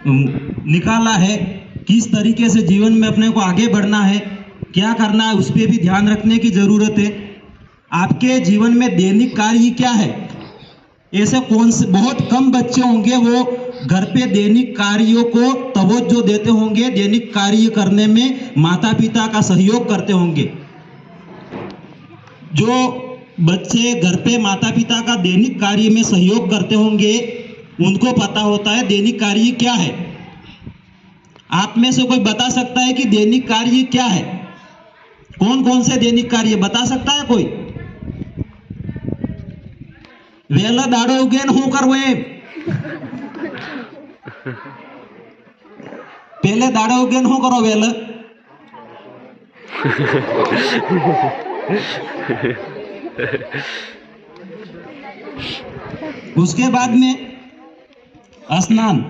निकाला है, किस तरीके से जीवन में अपने को आगे बढ़ना है, क्या करना है, उस पर भी ध्यान रखने की ज़रूरत है। आपके जीवन में दैनिक कार्य क्या है? ऐसे कौन से बहुत कम बच्चे होंगे वो घर पे दैनिक कार्यों को तवज्जो देते होंगे, दैनिक कार्य करने में माता पिता का सहयोग करते होंगे। जो बच्चे घर पे माता पिता का दैनिक कार्य में सहयोग करते होंगे उनको पता होता है दैनिक कार्य क्या है। आप में से कोई बता सकता है कि दैनिक कार्य क्या है? कौन कौन से दैनिक कार्य बता सकता है कोई? वेला दाड़ो उगेन हूं करवे, पहले दाड़ो उगेन हूं करो वेला। उसके बाद में स्नान,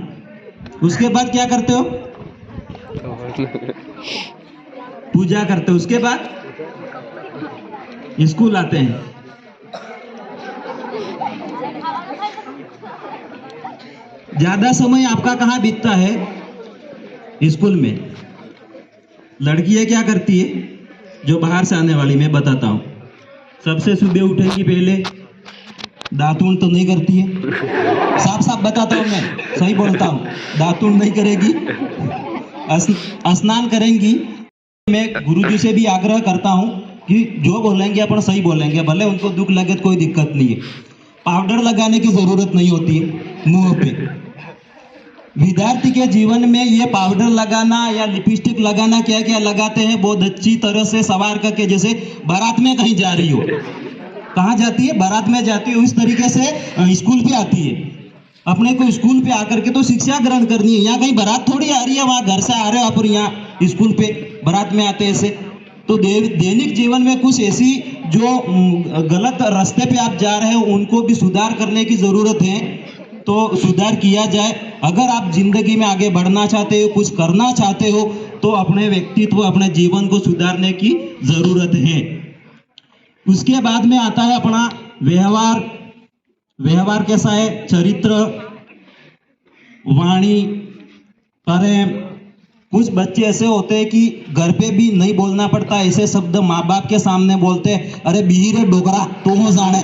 उसके बाद क्या करते हो? पूजा करते हो। उसके बाद स्कूल आते हैं। ज्यादा समय आपका कहाँ बीतता है? स्कूल में। लड़कियां क्या करती है जो बाहर से आने वाली, मैं बताता हूँ। सबसे सुबह उठेगी पहले, दातुन तो नहीं करती है, साफ साफ बताता हूँ, मैं सही बोलता हूँ, दातुन नहीं करेगी, स्नान करेंगी। मैं गुरुजी से भी आग्रह करता हूँ कि जो बोलेंगे अपन सही बोलेंगे, भले उनको दुख लगे तो कोई दिक्कत नहीं है। पाउडर लगाने की जरूरत नहीं होती है मुंह पे। विद्यार्थी के जीवन में ये पाउडर लगाना या लिपस्टिक लगाना, क्या क्या लगाते हैं बहुत अच्छी तरह से सवार करके, जैसे बारात में कहीं जा रही हो। कहाँ जाती है? बारात में जाती है। उस तरीके से स्कूल पे आती है। अपने को स्कूल पे आकर के तो शिक्षा ग्रहण करनी है। यहाँ कहीं बारात थोड़ी आ रही है, वहां घर से आ रहे हो आप और यहाँ स्कूल पे बारात में आते ऐसे। तो दैनिक जीवन में कुछ ऐसी जो गलत रास्ते पे आप जा रहे हो उनको भी सुधार करने की जरूरत है, तो सुधार किया जाए। अगर आप जिंदगी में आगे बढ़ना चाहते हो, कुछ करना चाहते हो, तो अपने व्यक्तित्व, अपने जीवन को सुधारने की जरूरत है। उसके बाद में आता है अपना व्यवहार। व्यवहार कैसा है? चरित्र, वाणी, प्रेम। कुछ बच्चे ऐसे होते हैं कि घर पे भी नहीं बोलना पड़ता, ऐसे शब्द माँ बाप के सामने बोलते हैं, अरे बिहीरे डोगरा तो हो जाने।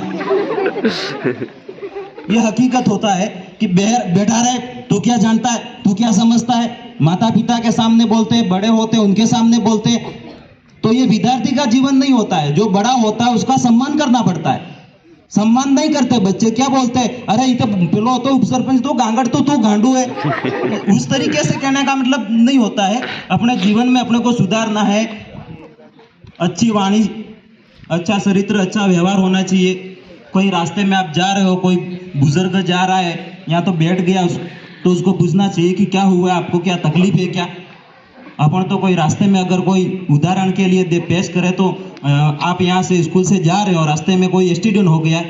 ये हकीकत होता है कि बेटा रहे तो क्या जानता है, तू क्या समझता है। माता पिता के सामने बोलते हैं, बड़े होते हैं उनके सामने बोलते हैं। तो ये विद्यार्थी का जीवन नहीं होता है। जो बड़ा होता है उसका सम्मान करना पड़ता है। सम्मान नहीं करते बच्चे, क्या बोलते हैं, अरे ये तो पिलो तो उप सरपंच तो गांगड़ तो गांडू है। उस तरीके से कहने का मतलब नहीं होता है। अपने जीवन में अपने को सुधारना है। अच्छी वाणी, अच्छा चरित्र, अच्छा व्यवहार होना चाहिए। कोई रास्ते में आप जा रहे हो, कोई बुजुर्ग जा रहा है या तो बैठ गया, तो उसको पूछना चाहिए कि क्या हुआ, आपको क्या तकलीफ है क्या। अपन तो कोई रास्ते में अगर कोई उदाहरण के लिए पेश करे तो आप यहाँ से स्कूल से जा रहे हो, रास्ते में कोई एक्सीडेंट हो गया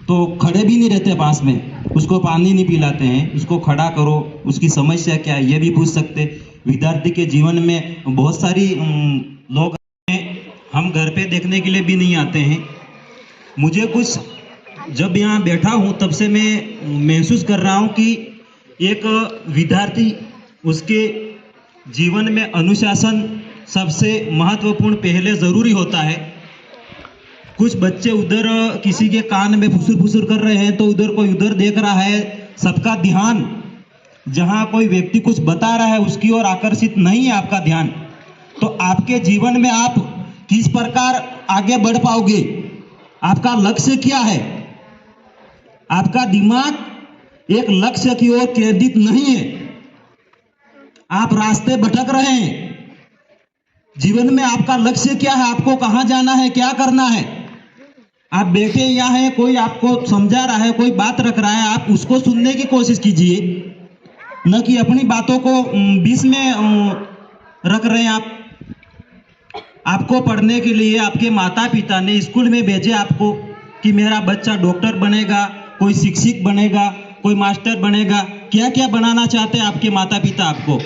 तो खड़े भी नहीं रहते पास में, उसको पानी नहीं पिलाते हैं, उसको खड़ा करो, उसकी समस्या क्या है ये भी पूछ सकते। विद्यार्थी के जीवन में बहुत सारी लोग हम घर पे देखने के लिए भी नहीं आते हैं। मुझे कुछ जब यहाँ बैठा हूँ तब से मैं महसूस कर रहा हूँ कि एक विद्यार्थी, उसके जीवन में अनुशासन सबसे महत्वपूर्ण पहले ज़रूरी होता है। कुछ बच्चे उधर किसी के कान में फुसुर फुसुर कर रहे हैं तो उधर कोई उधर देख रहा है। सबका ध्यान जहाँ कोई व्यक्ति कुछ बता रहा है उसकी ओर आकर्षित नहीं है आपका ध्यान। तो आपके जीवन में आप किस प्रकार आगे बढ़ पाओगे? आपका लक्ष्य क्या है? आपका दिमाग एक लक्ष्य की ओर केंद्रित नहीं है। आप रास्ते भटक रहे हैं। जीवन में आपका लक्ष्य क्या है? आपको कहां जाना है, क्या करना है? आप बैठे यहाँ हैं, कोई आपको समझा रहा है, कोई बात रख रहा है, आप उसको सुनने की कोशिश कीजिए, न कि अपनी बातों को बीच में रख रहे हैं आप। आपको पढ़ने के लिए आपके माता पिता ने स्कूल में भेजे आपको कि मेरा बच्चा डॉक्टर बनेगा, कोई शिक्षक बनेगा, कोई मास्टर बनेगा। क्या क्या बनाना चाहते हैं आपके माता पिता आपको,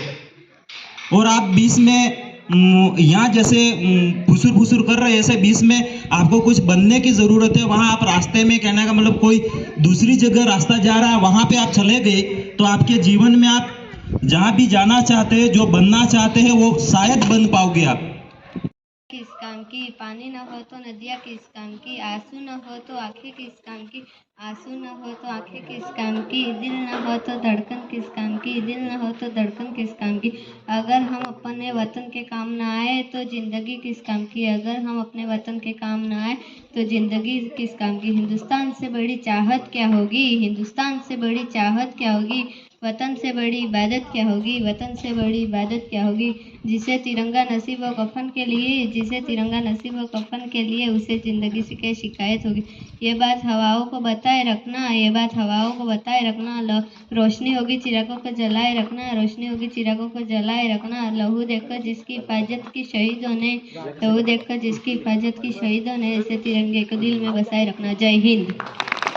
और आप बीच में यहाँ जैसे फुसुर फुसुर कर रहे हैं, ऐसे बीच में आपको कुछ बनने की जरूरत है। वहां आप रास्ते में, कहने का मतलब कोई दूसरी जगह रास्ता जा रहा है, वहां पे आप चले गए तो आपके जीवन में आप जहां भी जाना चाहते हैं, जो बनना चाहते हैं, वो शायद बन पाओगे आप। किस काम की, पानी न हो तो नदियाँ किस काम की, आंसू न हो तो आंखें किस काम की, आंसू न हो तो आंखें किस काम की, दिल न हो तो धड़कन किस काम की, दिल न हो तो धड़कन किस काम की। अगर हम अपने वतन के काम न आए तो जिंदगी किस काम की, अगर हम अपने वतन के काम न आए तो जिंदगी किस काम की। हिंदुस्तान से बड़ी चाहत क्या होगी, हिंदुस्तान से बड़ी चाहत क्या होगी, वतन से बड़ी इबादत क्या होगी, वतन से बड़ी इबादत क्या होगी। जिसे तिरंगा नसीब व कफन के लिए, जिसे तिरंगा नसीब व कफन के लिए, उसे जिंदगी से क्या शिकायत होगी। ये बात हवाओं को बताए रखना, ये बात हवाओं को बताए रखना। रोशनी होगी चिरागों को जलाए रखना, रोशनी होगी चिरागों को जलाए रखना। लहू देखकर जिसकी हिफाजत की शहीदों ने, लहू देखकर जिसकी हिफाजत की शहीदों ने, इसे तिरंगे को दिल में बसाए रखना। जय हिंद।